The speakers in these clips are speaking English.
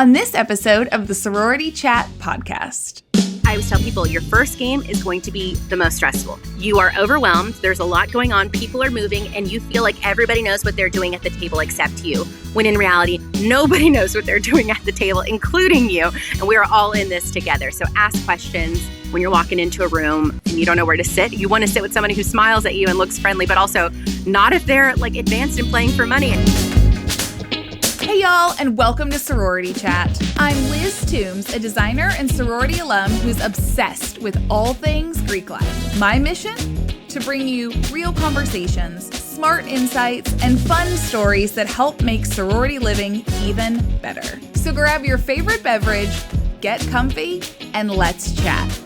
on this episode of the Sorority Chat podcast. I always tell people your first game is going to be the most stressful. You are overwhelmed. There's a lot going on. People are moving and you feel like everybody knows what they're doing at the table except you. When in reality, nobody knows what they're doing at the table, including you. And we are all in this together. So ask questions when you're walking into a room and you don't know where to sit. You want to sit with somebody who smiles at you and looks friendly, but also not if they're like advanced and playing for money. Hey y'all, and welcome to Sorority Chat. I'm Liz Toombs, a designer and sorority alum who's obsessed with all things Greek life. My mission? To bring you real conversations, smart insights, and fun stories that help make sorority living even better. So grab your favorite beverage, get comfy, and let's chat.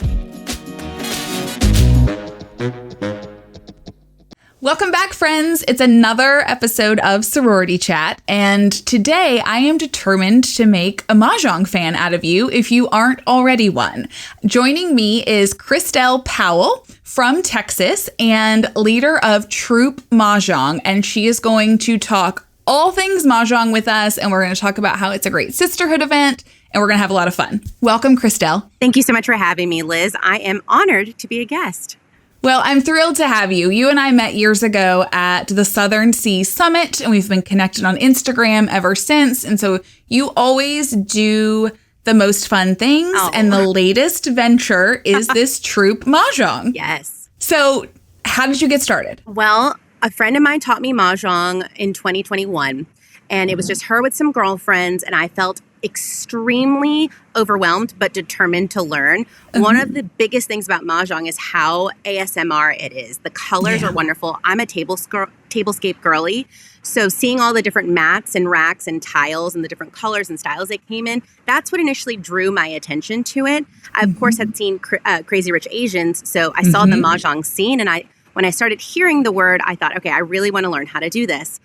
Welcome back, friends. It's another episode of Sorority Chat, and today I am determined to make a Mahjong fan out of you if you aren't already one. Joining me is Kristel Powell from Texas and leader of Troop Mahjong, and she is going to talk all things Mahjong with us, and we're going to talk about how it's a great sisterhood event, and we're going to have a lot of fun. Welcome, Kristel. Thank you so much for having me, Liz. I am honored to be a guest. Well, I'm thrilled to have you. You and I met years ago at the Southern Sea Summit, and we've been connected on Instagram ever since. And so you always do the most fun things. Oh. And the latest venture is this Troop Mahjong. Yes. So how did you get started? Well, a friend of mine taught me Mahjong in 2021, and it was just her with some girlfriends, and I felt extremely overwhelmed but determined to learn. One of the biggest things about Mahjong is how ASMR it is. The colors are wonderful. I'm a tablescape girly, so seeing all the different mats and racks and tiles and the different colors and styles they came in, that's what initially drew my attention to it. I, of course, had seen Crazy Rich Asians, so I saw the Mahjong scene, and when I started hearing the word, I thought, okay, I really want to learn how to do this.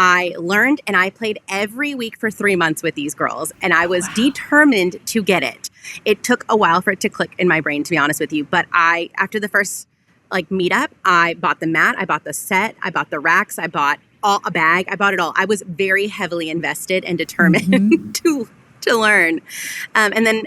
I learned and I played every week for 3 months with these girls, and I was determined to get it. It took a while for it to click in my brain, to be honest with you. But after the first meetup, I bought the mat, I bought the set, I bought the racks, I bought a bag, I bought it all. I was very heavily invested and determined to learn. And then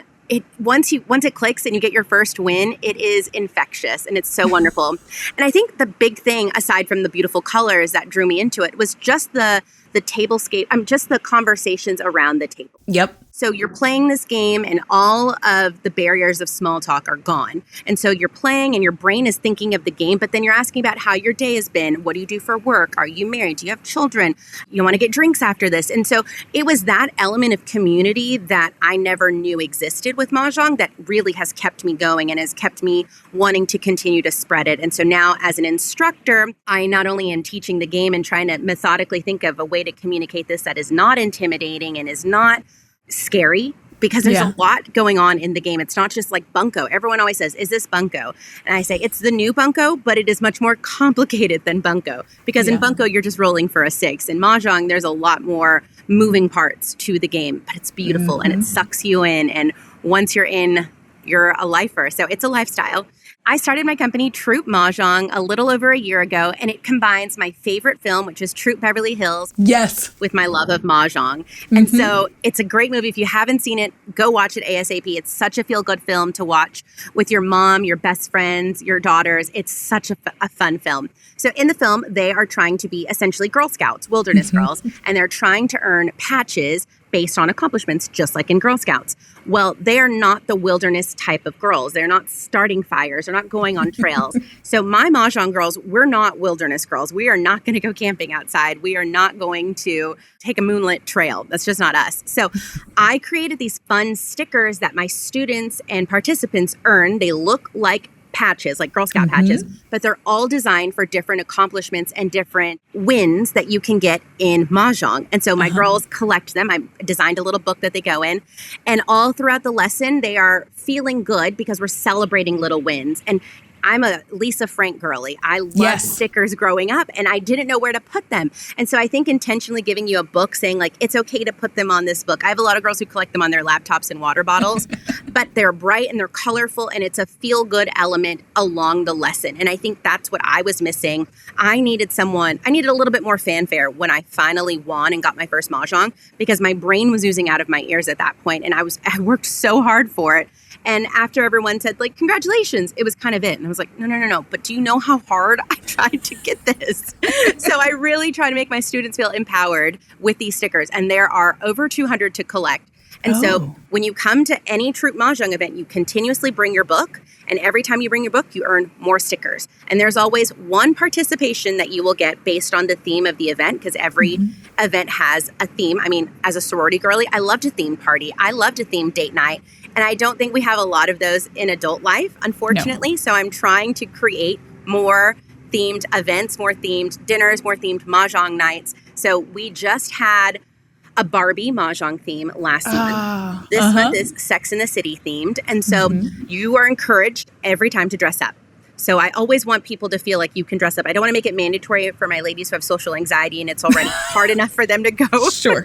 once it clicks and you get your first win, it is infectious and it's so wonderful. And I think the big thing, aside from the beautiful colors that drew me into it, was just the tablescape. Just the conversations around the table. Yep. So you're playing this game and all of the barriers of small talk are gone. And so you're playing and your brain is thinking of the game, but then you're asking about how your day has been. What do you do for work? Are you married? Do you have children? You want to get drinks after this? And so it was that element of community that I never knew existed with Mahjong that really has kept me going and has kept me wanting to continue to spread it. And so now as an instructor, I not only am teaching the game and trying to methodically think of a way to communicate this that is not intimidating and is not scary, because there's a lot going on in the game. It's not just like bunko. Everyone always says, is this bunko? And I say, it's the new bunko, but it is much more complicated than bunko, because in bunko, you're just rolling for a 6. In Mahjong, there's a lot more moving parts to the game, but it's beautiful and it sucks you in. And once you're in, you're a lifer. So it's a lifestyle. I started my company, Troop Mahjong, a little over a year ago, and it combines my favorite film, which is Troop Beverly Hills, with my love of Mahjong. And so it's a great movie. If you haven't seen it, go watch it ASAP. It's such a feel-good film to watch with your mom, your best friends, your daughters. It's such a fun film. So in the film, they are trying to be essentially Girl Scouts, wilderness girls, and they're trying to earn patches based on accomplishments, just like in Girl Scouts. Well, they are not the wilderness type of girls. They're not starting fires. They're not going on trails. So my Mahjong girls, we're not wilderness girls. We are not going to go camping outside. We are not going to take a moonlit trail. That's just not us. So I created these fun stickers that my students and participants earn. They look like patches, like Girl Scout patches, but they're all designed for different accomplishments and different wins that you can get in Mahjong. And so my girls collect them. I designed a little book that they go in, and all throughout the lesson, they are feeling good because we're celebrating little wins. And I'm a Lisa Frank girly. I loved stickers growing up, and I didn't know where to put them. And so I think intentionally giving you a book saying, like, it's okay to put them on this book. I have a lot of girls who collect them on their laptops and water bottles, but they're bright and they're colorful, and it's a feel-good element along the lesson. And I think that's what I was missing. I needed a little bit more fanfare when I finally won and got my first Mahjong, because my brain was oozing out of my ears at that point, and I worked so hard for it. And after everyone said, like, congratulations, it was kind of it. And I was like, no. But do you know how hard I tried to get this? So I really try to make my students feel empowered with these stickers. And there are over 200 to collect. And so when you come to any Troop Mahjong event, you continuously bring your book. And every time you bring your book, you earn more stickers. And there's always one participation that you will get based on the theme of the event, because every event has a theme. I mean, as a sorority girly, I loved a theme party. I loved a theme date night. And I don't think we have a lot of those in adult life, unfortunately. No. So I'm trying to create more themed events, more themed dinners, more themed Mahjong nights. So we just had a Barbie Mahjong theme last month. This month is Sex and the City themed. And so you are encouraged every time to dress up. So I always want people to feel like you can dress up. I don't want to make it mandatory for my ladies who have social anxiety and it's already hard enough for them to go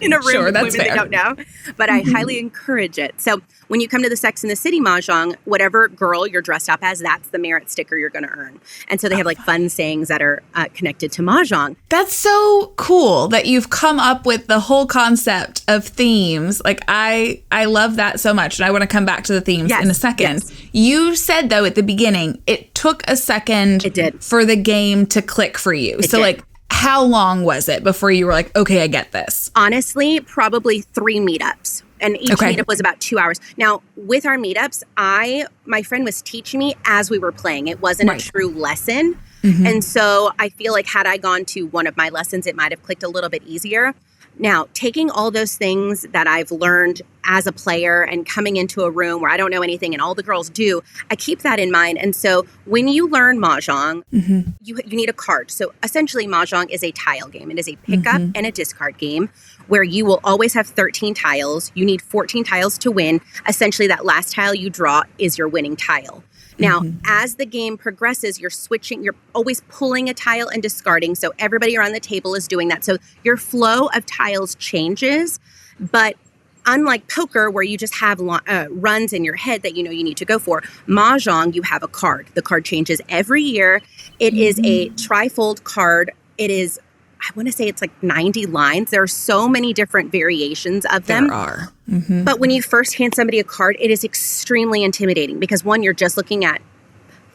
in a room with women they don't know. But I highly encourage it. So when you come to the Sex and the City Mahjong, whatever girl you're dressed up as, that's the merit sticker you're going to earn. And so they have like fun sayings that are connected to Mahjong. That's so cool that you've come up with the whole concept of themes. Like I love that so much. And I want to come back to the themes in a second. Yes. You said, though, at the beginning, it took a second for the game to click for you. So like, how long was it before you were like, okay, I get this? Honestly, probably 3 meetups. And each meetup was about 2 hours. Now, with our meetups, my friend was teaching me as we were playing. It wasn't a true lesson. And so I feel like had I gone to one of my lessons, it might have clicked a little bit easier. Now, taking all those things that I've learned as a player and coming into a room where I don't know anything and all the girls do, I keep that in mind. And so when you learn Mahjong, you need a card. So essentially, Mahjong is a tile game. It is a pickup and a discard game where you will always have 13 tiles. You need 14 tiles to win. Essentially, that last tile you draw is your winning tile. Now, as the game progresses, you're always pulling a tile and discarding. So everybody around the table is doing that. So your flow of tiles changes. But unlike poker, where you just have runs in your head that you know you need to go for, Mahjong, you have a card. The card changes every year. It is a trifold card. It is, I want to say it's like 90 lines. There are so many different variations of them. There are. But when you first hand somebody a card, it is extremely intimidating because, one, you're just looking at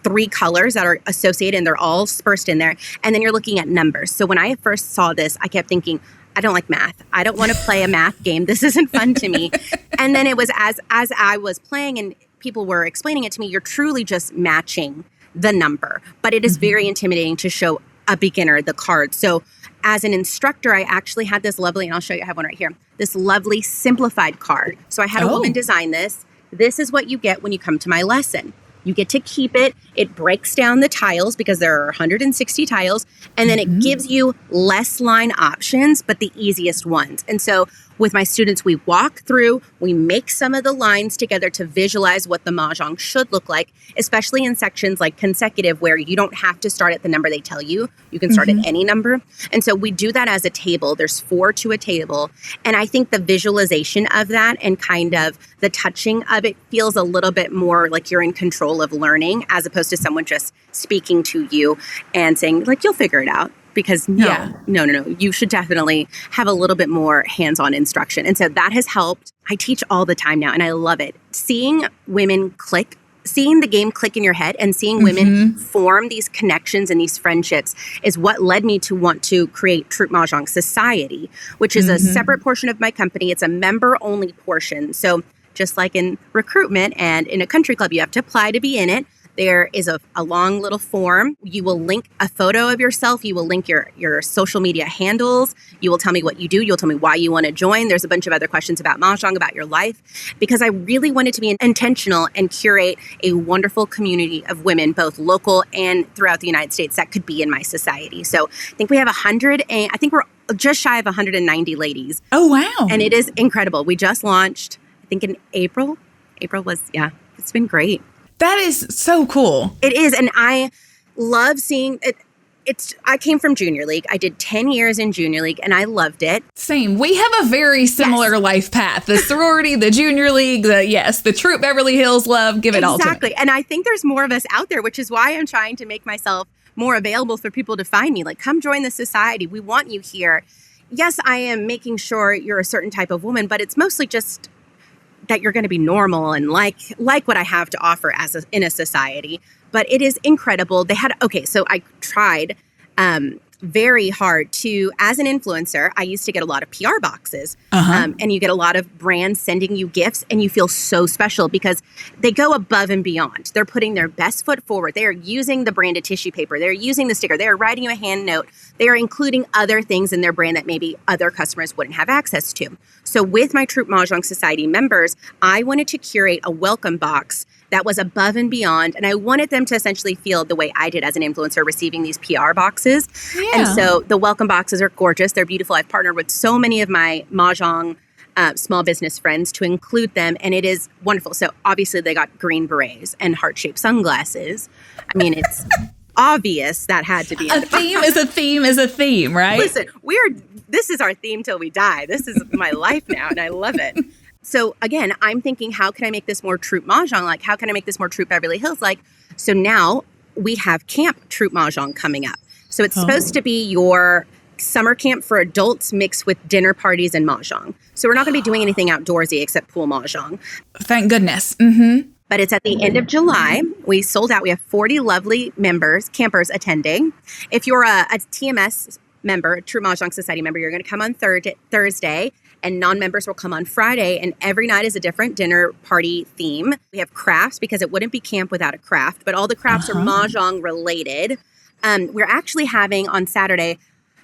3 colors that are associated and they're all dispersed in there. And then you're looking at numbers. So when I first saw this, I kept thinking, I don't like math. I don't want to play a math game. This isn't fun to me. And then it was as I was playing and people were explaining it to me, you're truly just matching the number. But it is very intimidating to show a beginner the card. So as an instructor, I actually had this lovely, and I'll show you, I have one right here, this lovely Simplified card. So I had a woman design this. This is what you get when you come to my lesson. You get to keep it. It breaks down the tiles because there are 160 tiles. And then it gives you less line options, but the easiest ones. And so with my students, we walk through, we make some of the lines together to visualize what the Mahjong should look like, especially in sections like consecutive, where you don't have to start at the number they tell you. You can start at any number. And so we do that as a table. There's 4 to a table. And I think the visualization of that and kind of the touching of it feels a little bit more like you're in control of learning, as opposed to someone just speaking to you and saying, like, you'll figure it out. Because no, you should definitely have a little bit more hands-on instruction. And so that has helped. I teach all the time now, and I love it. Seeing women click, seeing the game click in your head and seeing women form these connections and these friendships is what led me to want to create Troop Mahjong Society, which is a separate portion of my company. It's a member-only portion. So just like in recruitment and in a country club, you have to apply to be in it. There is a long little form. You will link a photo of yourself. You will link your social media handles. You will tell me what you do. You'll tell me why you want to join. There's a bunch of other questions about Mahjong, about your life, because I really wanted to be intentional and curate a wonderful community of women, both local and throughout the United States, that could be in my society. So I think we have 100, and I think we're just shy of 190 ladies. Oh, wow. And it is incredible. We just launched, I think in April. It's been great. That is so cool. It is. And I love seeing it. I came from Junior League. I did 10 years in Junior League and I loved it. Same. We have a very similar life path. The sorority, the Junior League, the Troop Beverly Hills love, give it all to me. Exactly. And I think there's more of us out there, which is why I'm trying to make myself more available for people to find me. Like, come join the society. We want you here. Yes, I am making sure you're a certain type of woman, but it's mostly just that you're going to be normal and like what I have to offer in a society. But it is incredible. So I tried very hard to, as an influencer, I used to get a lot of PR boxes. And you get a lot of brands sending you gifts and you feel so special because they go above and beyond. They're putting their best foot forward. They are using the branded tissue paper. They're using the sticker. They are writing you a hand note. They are including other things in their brand that maybe other customers wouldn't have access to. So with my Troop Mahjong Society members, I wanted to curate a welcome box that was above and beyond. And I wanted them to essentially feel the way I did as an influencer receiving these PR boxes. Yeah. And so the welcome boxes are gorgeous. They're beautiful. I've partnered with so many of my Mahjong small business friends to include them. And it is wonderful. So obviously they got green berets and heart-shaped sunglasses. I mean, it's obvious that had to be a theme is a theme is a theme, right? Listen, this is our theme till we die. This is my life now. And I love it. So again, I'm thinking, how can I make this more Troop Mahjong like? How can I make this more Troop Beverly Hills like? So now we have Camp Troop Mahjong coming up. So it's supposed to be your summer camp for adults mixed with dinner parties and Mahjong. So we're not going to be doing anything outdoorsy except pool Mahjong. Thank goodness. Mm-hmm. But it's at the end of July. We sold out. We have 40 lovely campers attending. If you're a TMS member, a Troop Mahjong Society member, you're going to come on Thursday. And non-members will come on Friday, and every night is a different dinner party theme. We have crafts because it wouldn't be camp without a craft, but all the crafts are Mahjong related. We're actually having on Saturday,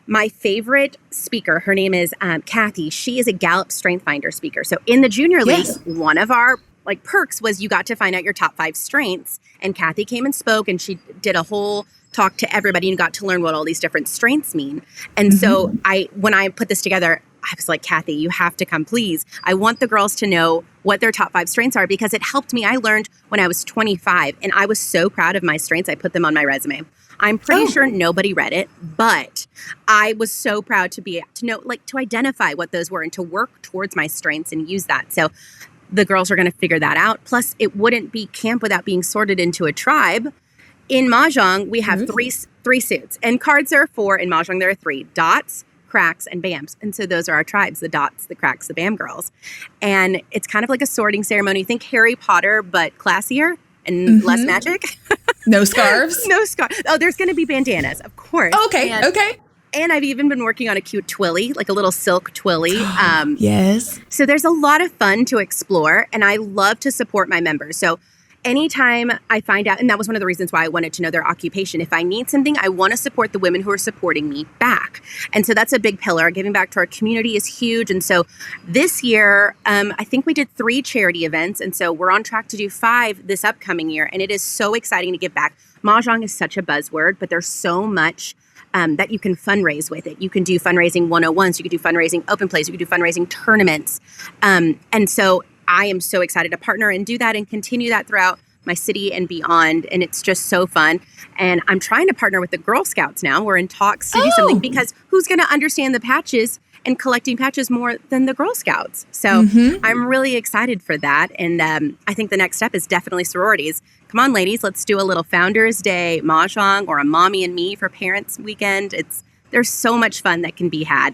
my favorite speaker, her name is Kathy. She is a Gallup Strength Finder speaker. So in the Junior League, one of our perks was you got to find out your top 5 strengths. And Kathy came and spoke, and she did a whole talk to everybody and got to learn what all these different strengths mean. And so when I put this together, I was like, Kathy, you have to come, please. I want the girls to know what their top 5 strengths are because it helped me. I learned when I was 25 and I was so proud of my strengths. I put them on my resume. I'm pretty sure nobody read it, but I was so proud to know, to identify what those were and to work towards my strengths and use that. So the girls are going to figure that out. Plus, it wouldn't be camp without being sorted into a tribe. In Mahjong, we have three suits, and cards there are 4. In Mahjong, there are 3: dots, cracks, and bams. And so those are our tribes, the dots, the cracks, the bam girls. And it's kind of like a sorting ceremony. Think Harry Potter, but classier and less magic. No scarves? No scarves. Oh, there's going to be bandanas, of course. Okay. And I've even been working on a cute twilly, like a little silk twilly. Yes. So there's a lot of fun to explore, and I love to support my members. So anytime I find out, and that was one of the reasons why I wanted to know their occupation. If I need something, I want to support the women who are supporting me back. And so that's a big pillar. Giving back to our community is huge. And so this year, I think we did 3 charity events. And so we're on track to do 5 this upcoming year. And it is so exciting to give back. Mahjong is such a buzzword, but there's so much that you can fundraise with it. You can do fundraising 101s. You can do fundraising open plays. You can do fundraising tournaments. And so I am so excited to partner and do that and continue that throughout my city and beyond. And it's just so fun. And I'm trying to partner with the Girl Scouts now. We're in talks to do something because who's going to understand the patches and collecting patches more than the Girl Scouts? So I'm really excited for that. And I think the next step is definitely sororities. Come on, ladies, let's do a little Founders Day Mahjong or a Mommy and Me for Parents Weekend. There's so much fun that can be had.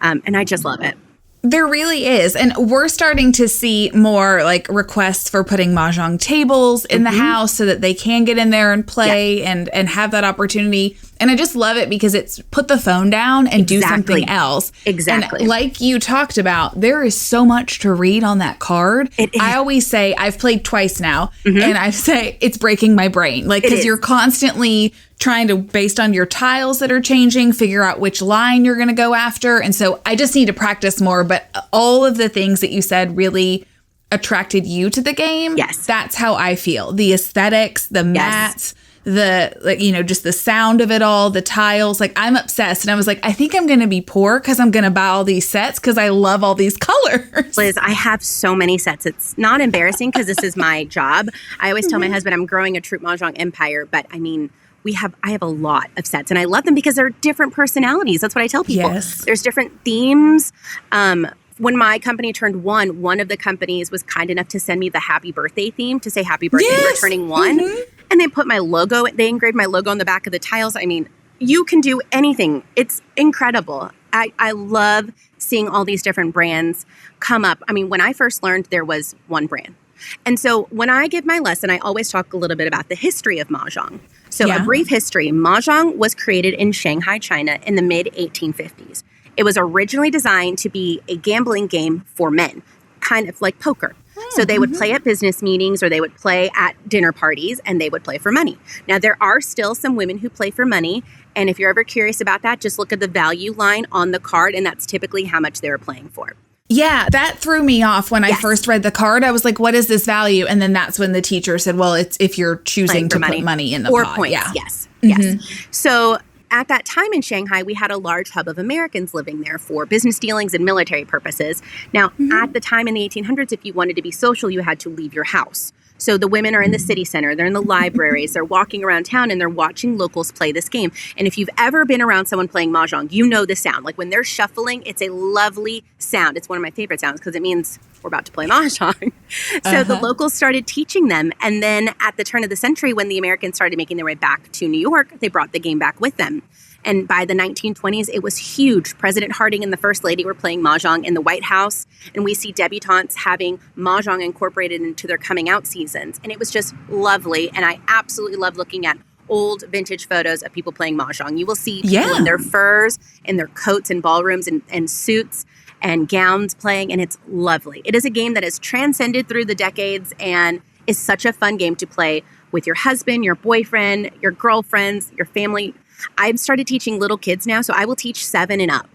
And I just love it. There really is. And we're starting to see more requests for putting Mahjong tables in the house so that they can get in there and play and have that opportunity. And I just love it because it's put the phone down and do something else. Exactly. And like you talked about, there is so much to read on that card. I always say, I've played twice now, and I say it's breaking my brain. Because you're constantly trying to, based on your tiles that are changing, figure out which line you're going to go after. And so I just need to practice more. But all of the things that you said really attracted you to the game. Yes. That's how I feel. The aesthetics, the mats, just the sound of it all, the tiles. Like, I'm obsessed. And I was like, I think I'm going to be poor because I'm going to buy all these sets because I love all these colors. Liz, I have so many sets. It's not embarrassing because this is my job. I always tell my husband I'm growing a Troop Mahjong empire, but I mean, I have a lot of sets, and I love them because they're different personalities. That's what I tell people. Yes. There's different themes. When my company turned one of the companies was kind enough to send me the happy birthday theme to say happy birthday for turning one. And they put they engraved my logo on the back of the tiles. I mean, you can do anything. It's incredible. I love seeing all these different brands come up. I mean, when I first learned, there was one brand. And so when I give my lesson, I always talk a little bit about the history of Mahjong. So a brief history. Mahjong was created in Shanghai, China in the mid-1850s. It was originally designed to be a gambling game for men, kind of like poker. So they would play at business meetings or they would play at dinner parties and they would play for money. Now, there are still some women who play for money. And if you're ever curious about that, just look at the value line on the card. And that's typically how much they were playing for. Yeah, that threw me off when I first read the card. I was like, what is this value? And then that's when the teacher said, well, it's if you're choosing to put money in the or pot. Points. Yeah. Yes. So at that time in Shanghai, we had a large hub of Americans living there for business dealings and military purposes. Now, at the time in the 1800s, if you wanted to be social, you had to leave your house. So the women are in the city center, they're in the libraries, they're walking around town, and they're watching locals play this game. And if you've ever been around someone playing Mahjong, you know the sound. Like when they're shuffling, it's a lovely sound. It's one of my favorite sounds because it means we're about to play Mahjong. So the locals started teaching them. And then at the turn of the century, when the Americans started making their way back to New York, they brought the game back with them. And by the 1920s, it was huge. President Harding and the First Lady were playing Mahjong in the White House. And we see debutantes having Mahjong incorporated into their coming out seasons. And it was just lovely. And I absolutely love looking at old vintage photos of people playing Mahjong. You will see people in their furs, in their coats and ballrooms and suits and gowns playing. And it's lovely. It is a game that has transcended through the decades and is such a fun game to play with your husband, your boyfriend, your girlfriends, your family. I've started teaching little kids now, so I will teach 7 and up.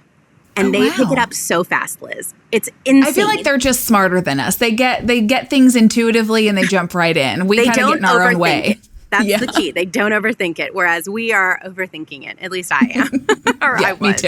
And they pick it up so fast, Liz. It's insane. I feel like they're just smarter than us. They get things intuitively and they jump right in. We kind of get in our own way. That's the key. They don't overthink it, whereas we are overthinking it. At least I am. Or I was.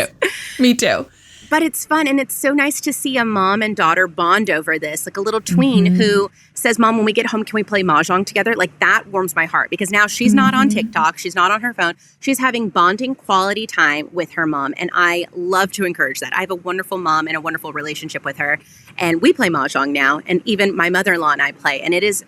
Me too. But it's fun, and it's so nice to see a mom and daughter bond over this. Like a little tween who says, Mom, when we get home, can we play Mahjong together? Like that warms my heart because now she's not on TikTok. She's not on her phone. She's having bonding quality time with her mom, and I love to encourage that. I have a wonderful mom and a wonderful relationship with her, and we play Mahjong now, and even my mother-in-law and I play, and it's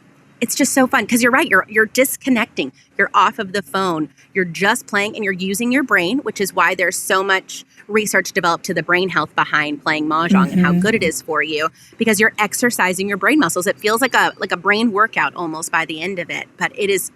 just so fun because you're right. You're disconnecting. You're off of the phone. You're just playing and you're using your brain, which is why there's so much research developed to the brain health behind playing Mahjong and how good it is for you because you're exercising your brain muscles. It feels like a brain workout almost by the end of it, but it's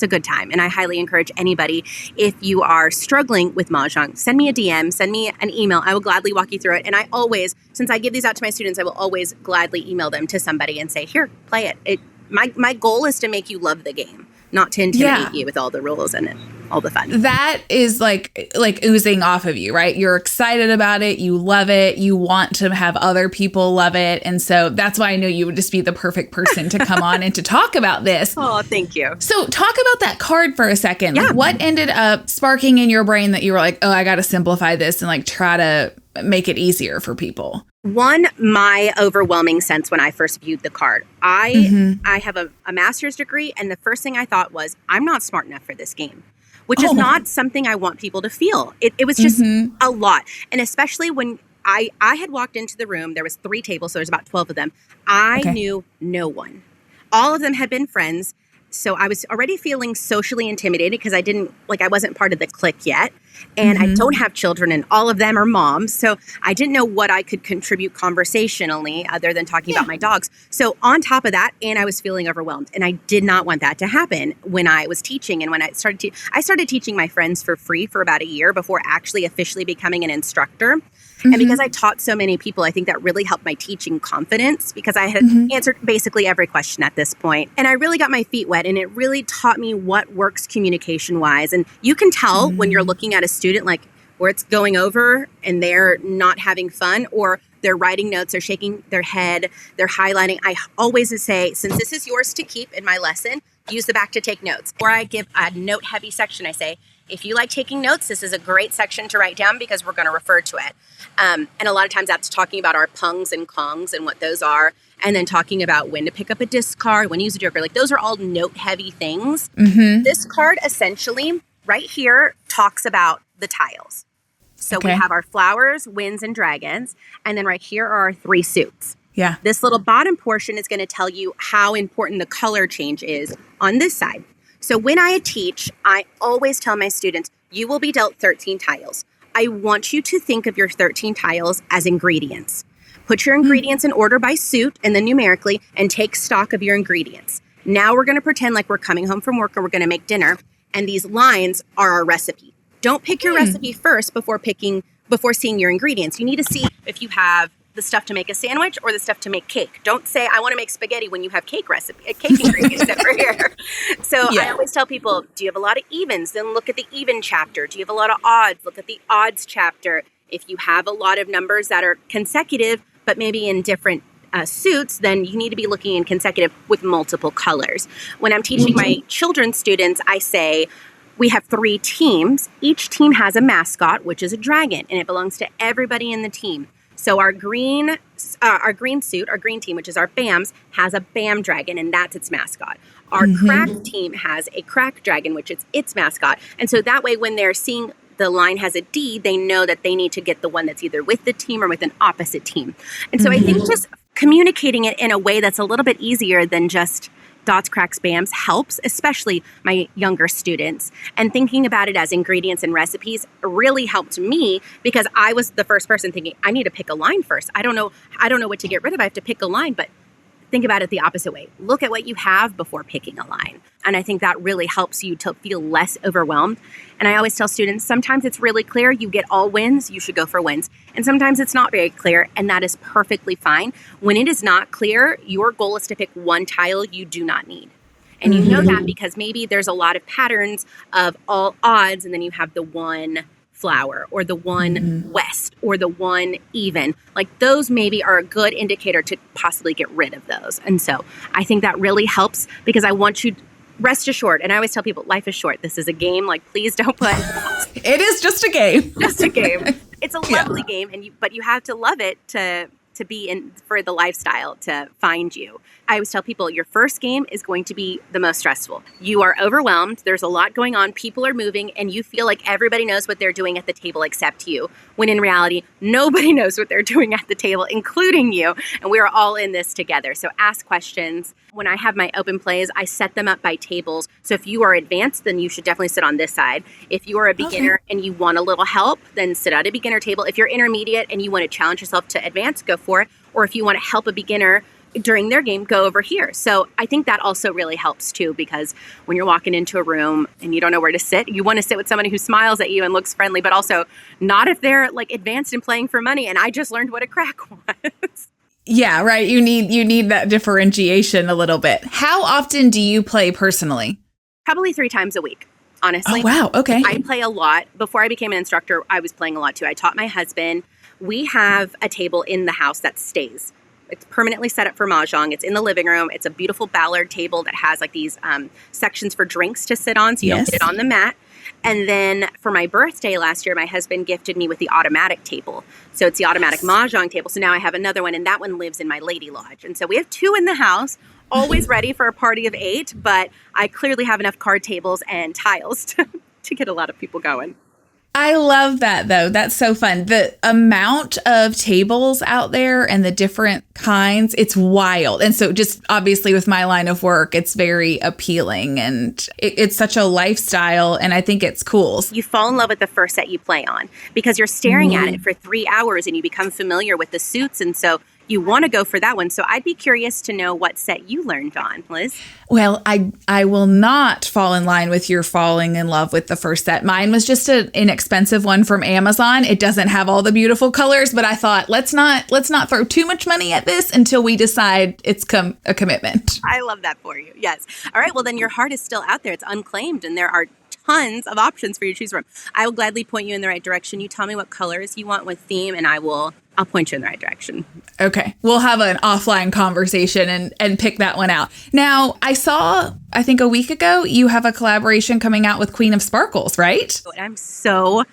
a good time. And I highly encourage anybody, if you are struggling with Mahjong, send me a DM, send me an email. I will gladly walk you through it. And I always, since I give these out to my students, I will always gladly email them to somebody and say, here, play it. My goal is to make you love the game, not to intimidate you with all the rules and all the fun. That is like oozing off of you, right? You're excited about it. You love it. You want to have other people love it. And so that's why I knew you would just be the perfect person to come on and to talk about this. Oh, thank you. So talk about that card for a second. Yeah. Like, what ended up sparking in your brain that you were like, oh, I got to simplify this and like try to make it easier for people? One, my overwhelming sense when I first viewed the card. I have a master's degree, and the first thing I thought was, I'm not smart enough for this game, which is not something I want people to feel. It was just a lot. And especially when I had walked into the room, there was 3 tables, so there's about 12 of them. I knew no one. All of them had been friends. So I was already feeling socially intimidated because I wasn't part of the clique yet. And I don't have children, and all of them are moms. So I didn't know what I could contribute conversationally other than talking about my dogs. So on top of that, and I was feeling overwhelmed. And I did not want that to happen when I was teaching. And when I started teaching my friends for free for about a year before actually officially becoming an instructor. And because I taught so many people, I think that really helped my teaching confidence because I had answered basically every question at this point. And I really got my feet wet, and it really taught me what works communication-wise. And you can tell when you're looking at a student, like where it's going over and they're not having fun, or they're writing notes, they're shaking their head, they're highlighting. I always say, since this is yours to keep in my lesson, use the back to take notes. Or I give a note-heavy section. I say, if you like taking notes, this is a great section to write down because we're going to refer to it. And a lot of times that's talking about our pungs and kongs and what those are, and then talking about when to pick up a discard, when to use a joker. Like those are all note-heavy things. Mm-hmm. This card essentially right here talks about the tiles. So we have our flowers, winds, and dragons. And then right here are our 3 suits. Yeah. This little bottom portion is going to tell you how important the color change is on this side. So when I teach, I always tell my students, you will be dealt 13 tiles. I want you to think of your 13 tiles as ingredients. Put your ingredients in order by suit and then numerically, and take stock of your ingredients. Now we're going to pretend like we're coming home from work and we're going to make dinner. And these lines are our recipe. Don't pick your recipe first before seeing your ingredients. You need to see if you have the stuff to make a sandwich or the stuff to make cake. Don't say, I want to make spaghetti when you have cake ingredients over here. So I always tell people, do you have a lot of evens? Then look at the even chapter. Do you have a lot of odds? Look at the odds chapter. If you have a lot of numbers that are consecutive, but maybe in different suits, then you need to be looking in consecutive with multiple colors. When I'm teaching my children's students, I say, we have 3 teams. Each team has a mascot, which is a dragon, and it belongs to everybody in the team. So our green suit, our green team, which is our BAMs, has a BAM dragon, and that's its mascot. Our crack team has a crack dragon, which is its mascot. And so that way, when they're seeing the line has a D, they know that they need to get the one that's either with the team or with an opposite team. And so I think just communicating it in a way that's a little bit easier than just dots, cracks, BAMs helps, especially my younger students. And thinking about it as ingredients and recipes really helped me because I was the first person thinking, I need to pick a line first. I don't know what to get rid of. I have to pick a line, but think about it the opposite way. Look at what you have before picking a line. And I think that really helps you to feel less overwhelmed. And I always tell students, sometimes it's really clear you get all wins, you should go for wins. And sometimes it's not very clear, and that is perfectly fine. When it is not clear, your goal is to pick one tile you do not need. And you know that because maybe there's a lot of patterns of all odds, and then you have the one flower or the one west or the one even. Like those maybe are a good indicator to possibly get rid of those. And so I think that really helps because I want you rest assured. And I always tell people life is short. This is a game. Like please don't put it is just a game. Just a game. It's a lovely game, but you have to love it to be in for the lifestyle to find you. I always tell people your first game is going to be the most stressful. You are overwhelmed. There's a lot going on. People are moving and you feel like everybody knows what they're doing at the table except you. When in reality, nobody knows what they're doing at the table, including you. And we're all in this together. So ask questions. When I have my open plays, I set them up by tables. So if you are advanced, then you should definitely sit on this side. If you are a beginner and you want a little help, then sit at a beginner table. If you're intermediate and you want to challenge yourself to advance, go for it. Or if you want to help a beginner during their game, go over here. So I think that also really helps too, because when you're walking into a room and you don't know where to sit, you want to sit with somebody who smiles at you and looks friendly, but also not if they're like advanced and playing for money. And I just learned what a crack was. Yeah, right. You need that differentiation a little bit. How often do you play personally? Probably 3 times a week, honestly. Oh, wow. Okay. I play a lot. Before I became an instructor, I was playing a lot too. I taught my husband. We have a table in the house that stays. It's permanently set up for Mahjong. It's in the living room. It's a beautiful Ballard table that has like these sections for drinks to sit on so you don't get it on the mat. And then for my birthday last year, my husband gifted me with the automatic table. So it's the automatic Mahjong table. So now I have another one, and that one lives in my lady lodge. And so we have 2 in the house, always ready for a party of 8. But I clearly have enough card tables and tiles to get a lot of people going. I love that, though. That's so fun. The amount of tables out there and the different kinds, it's wild. And so just obviously with my line of work, it's very appealing and it's such a lifestyle. And I think it's cool. You fall in love with the first set you play on because you're staring at it for 3 hours and you become familiar with the suits. And so you want to go for that one. So I'd be curious to know what set you learned on, Liz. Well, I will not fall in line with your falling in love with the first set. Mine was just an inexpensive one from Amazon. It doesn't have all the beautiful colors, but I thought let's not throw too much money at this until we decide it's a commitment. I love that for you. Yes. All right. Well, then your heart is still out there. It's unclaimed, and there are tons of options for you to choose from. I will gladly point you in the right direction. You tell me what colors you want with theme, and I will I'll point you in the right direction. Okay. We'll have an offline conversation and pick that one out. Now, I saw, I think a week ago, you have a collaboration coming out with Queen of Sparkles, right? I'm so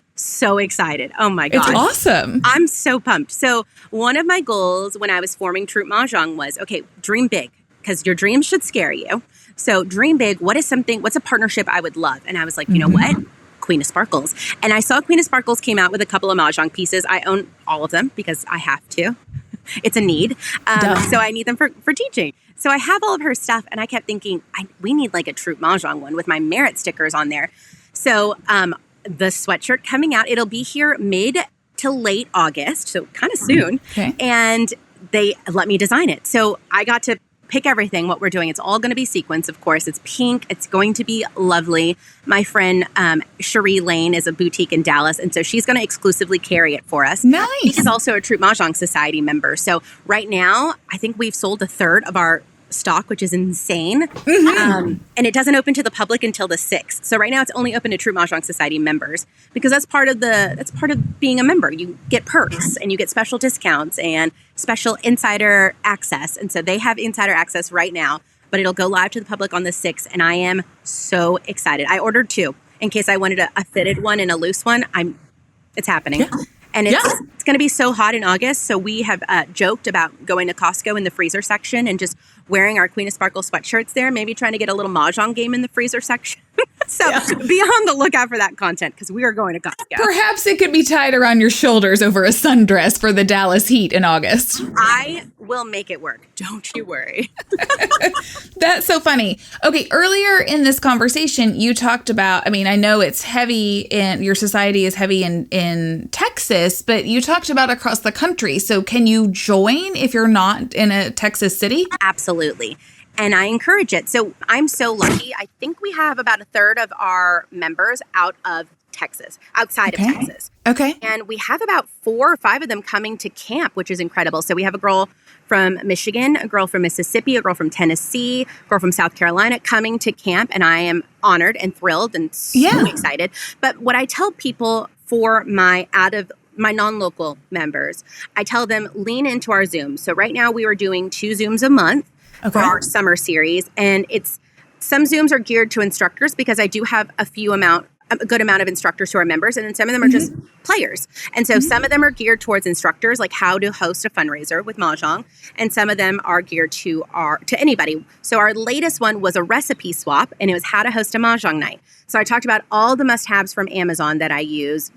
excited. Oh my gosh. It's awesome. I'm so pumped. So one of my goals when I was forming Troop Mahjong was, okay, dream big, because your dreams should scare you. So dream big. What's a partnership I would love? And I was like, you know what? Queen of Sparkles. And I saw Queen of Sparkles came out with a couple of Mahjong pieces. I own all of them because I have to. It's a need. So I need them for teaching. So I have all of her stuff. And I kept thinking, we need like a Troop Mahjong one with my merit stickers on there. So the sweatshirt coming out, it'll be here mid to late August. So kind of soon. Okay. And they let me design it. So I got to pick everything, what we're doing. It's all going to be sequins, of course. It's pink. It's going to be lovely. My friend Cherie Lane is a boutique in Dallas, and so she's going to exclusively carry it for us. Nice. She's also a Troop Mahjong Society member. So right now, I think we've sold a third of our stock, which is insane. And it doesn't open to the public until the 6th. So right now it's only open to Troop Mahjong Society members because that's part of being a member. You get perks and you get special discounts and special insider access. And so they have insider access right now, but it'll go live to the public on the 6th. And I am so excited. I ordered 2 in case I wanted a fitted one and a loose one. It's happening. Yeah. And it's going to be so hot in August. So we have joked about going to Costco in the freezer section and just wearing our Queen of Sparkle sweatshirts there, maybe trying to get a little Mahjong game in the freezer section. So be on the lookout for that content because we are going to Costco. Perhaps it could be tied around your shoulders over a sundress for the Dallas heat in August. I will make it work. Don't you worry. That's so funny. Okay, earlier in this conversation, you talked about, I know it's heavy your society is heavy in Texas, but you talked about across the country. So can you join if you're not in a Texas city? Absolutely. And I encourage it. So I'm so lucky. I think we have about a third of our members outside of Texas. Okay. And we have about 4 or 5 of them coming to camp, which is incredible. So we have a girl from Michigan, a girl from Mississippi, a girl from Tennessee, a girl from South Carolina coming to camp. And I am honored and thrilled and so excited. But what I tell people for my non-local members, I tell them lean into our Zooms. So right now we are doing 2 Zooms a month. For our summer series. And some Zooms are geared to instructors because I do have a good amount of instructors who are members, and then some of them are just players. And so some of them are geared towards instructors, like how to host a fundraiser with Mahjong, and some of them are geared to anybody. So our latest one was a recipe swap, and it was how to host a Mahjong night. So I talked about all the must-haves from Amazon that I use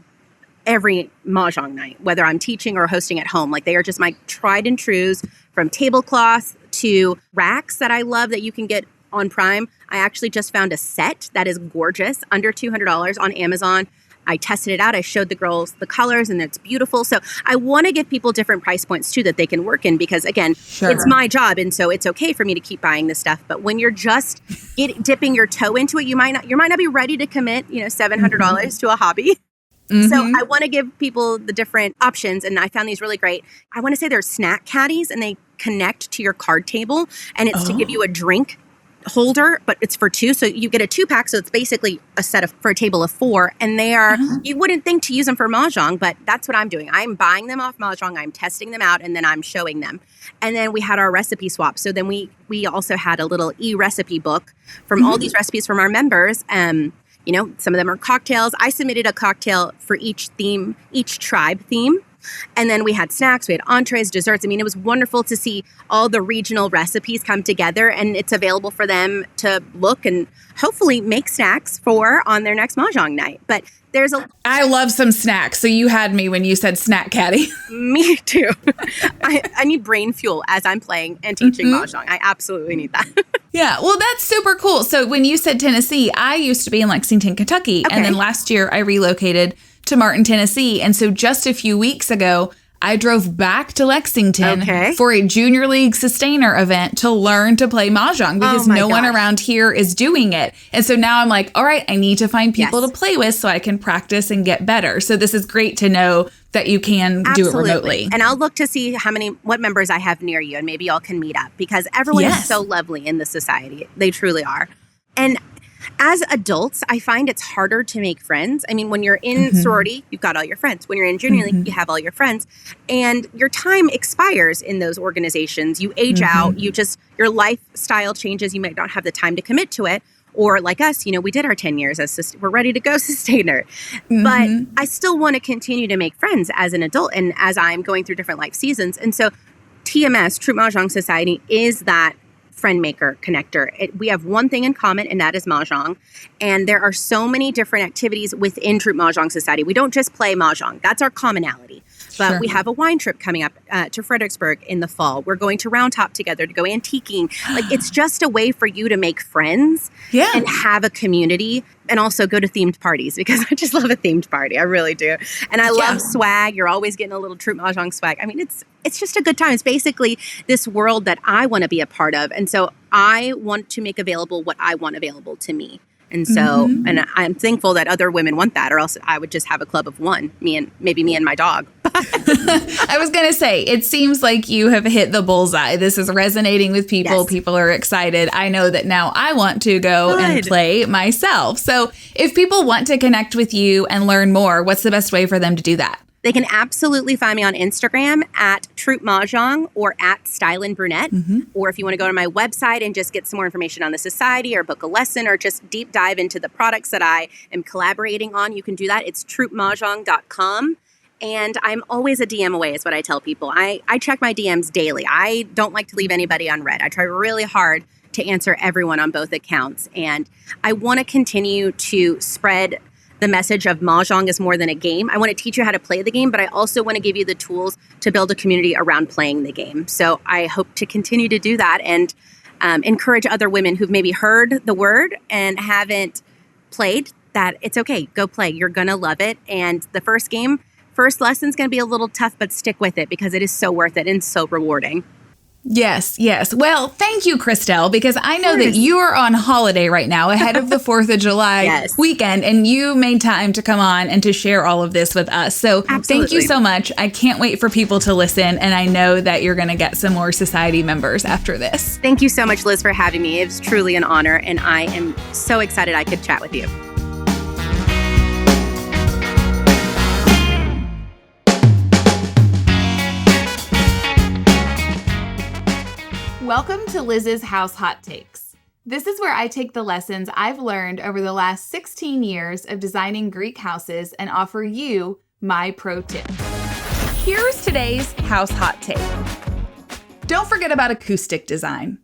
every Mahjong night, whether I'm teaching or hosting at home. Like they are just my tried and trues, from tablecloths to racks that I love that you can get on Prime. I actually just found a set that is gorgeous, under $200 on Amazon. I tested it out. I showed the girls the colors and it's beautiful. So I want to give people different price points too that they can work in because again, it's my job. And so it's okay for me to keep buying this stuff. But when you're just dipping your toe into it, you might not be ready to commit, $700 to a hobby. So I want to give people the different options, and I found these really great. I want to say they're snack caddies, and they connect to your card table, and it's to give you a drink holder, but it's for 2. So you get a 2-pack, so it's basically a set for a table of 4, and they are, you wouldn't think to use them for Mahjong, but that's what I'm doing. I'm buying them off Mahjong, I'm testing them out, and then I'm showing them. And then we had our recipe swap. So then we also had a little e-recipe book from all these recipes from our members. Some of them are cocktails. I submitted a cocktail for each tribe theme. And then we had snacks, we had entrees, desserts. It was wonderful to see all the regional recipes come together, and it's available for them to look and hopefully make snacks on their next Mahjong night. But I love some snacks. So you had me when you said snack caddy. Me too. I need brain fuel as I'm playing and teaching Mahjong. I absolutely need that. Yeah, well, that's super cool. So when you said Tennessee, I used to be in Lexington, Kentucky. And then last year I relocated to Martin, Tennessee. And so just a few weeks ago, I drove back to Lexington for a Junior League Sustainer event to learn to play Mahjong because no one around here is doing it. And so now I'm like, all right, I need to find people to play with so I can practice and get better. So this is great to know that you can do it remotely. And I'll look to see what members I have near you, and maybe y'all can meet up because everyone is so lovely in the society. They truly are. And As adults, I find it's harder to make friends. I mean, when you're in sorority, you've got all your friends. When you're in junior league, you have all your friends. And your time expires in those organizations. You age out. Your lifestyle changes. You might not have the time to commit to it. Or like us, we did our 10 years we're ready to go sustainer. But I still want to continue to make friends as an adult and as I'm going through different life seasons. And so TMS, Troop Mahjong Society, is that friend maker connector. We have one thing in common, and that is Mahjong. And there are so many different activities within Troop Mahjong Society. We don't just play Mahjong. That's our commonality. But we have a wine trip coming up to Fredericksburg in the fall. We're going to Round Top together to go antiquing. Like, it's just a way for you to make friends and have a community, and also go to themed parties, because I just love a themed party. I really do. And I love swag. You're always getting a little Troop Mahjong swag. I mean, it's just a good time. It's basically this world that I want to be a part of. And so I want to make available what I want available to me. And so, and I'm thankful that other women want that, or else I would just have a club of one, me and my dog. I was going to say, it seems like you have hit the bullseye. This is resonating with people. Yes. People are excited. I know that now I want to go and play myself. So if people want to connect with you and learn more, what's the best way for them to do that? They can absolutely find me on Instagram at Troop Mahjong or at Stylin' Brunette. Or if you want to go to my website and just get some more information on the society, or book a lesson, or just deep dive into the products that I am collaborating on, you can do that. It's troopmahjong.com. And I'm always a DM away, is what I tell people. I check my DMs daily. I don't like to leave anybody unread. I try really hard to answer everyone on both accounts. And I want to continue to spread the message of Mahjong is more than a game. I want to teach you how to play the game, but I also want to give you the tools to build a community around playing the game. So I hope to continue to do that and encourage other women who've maybe heard the word and haven't played, that it's okay. Go play. You're going to love it. And the first lesson's going to be a little tough, but stick with it, because it is so worth it and so rewarding. Yes, yes. Well, thank you, Kristel, because I know that you are on holiday right now ahead of the 4th of July weekend, and you made time to come on and to share all of this with us. So Thank you so much. I can't wait for people to listen, and I know that you're going to get some more society members after this. Thank you so much, Liz, for having me. It was truly an honor, and I am so excited I could chat with you. Welcome to Liz's House Hot Takes. This is where I take the lessons I've learned over the last 16 years of designing Greek houses and offer you my pro tip. Here's today's house hot take. Don't forget about acoustic design.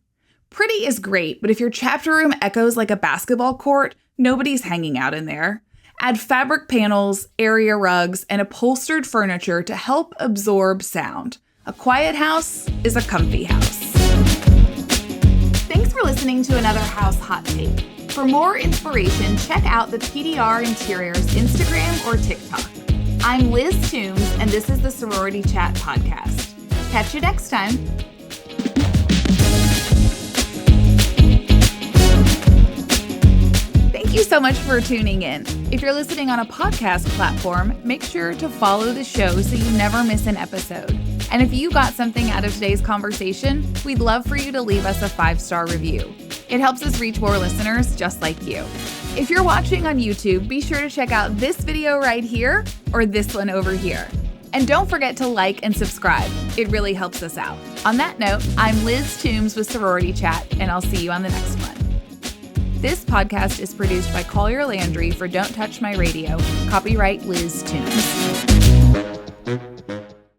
Pretty is great, but if your chapter room echoes like a basketball court, nobody's hanging out in there. Add fabric panels, area rugs, and upholstered furniture to help absorb sound. A quiet house is a comfy house. Thanks for listening to another House Hot Take. For more inspiration, check out the PDR Interiors Instagram or TikTok. I'm Liz Toombs, and this is the Sorority Chat podcast. Catch you next time. Thank you so much for tuning in. If you're listening on a podcast platform, make sure to follow the show so you never miss an episode. And if you got something out of today's conversation, we'd love for you to leave us a 5-star review. It helps us reach more listeners just like you. If you're watching on YouTube, be sure to check out this video right here or this one over here. And don't forget to like and subscribe. It really helps us out. On that note, I'm Liz Toombs with Sorority Chat, and I'll see you on the next one. This podcast is produced by Collier Landry for Don't Touch My Radio. Copyright Liz Toombs.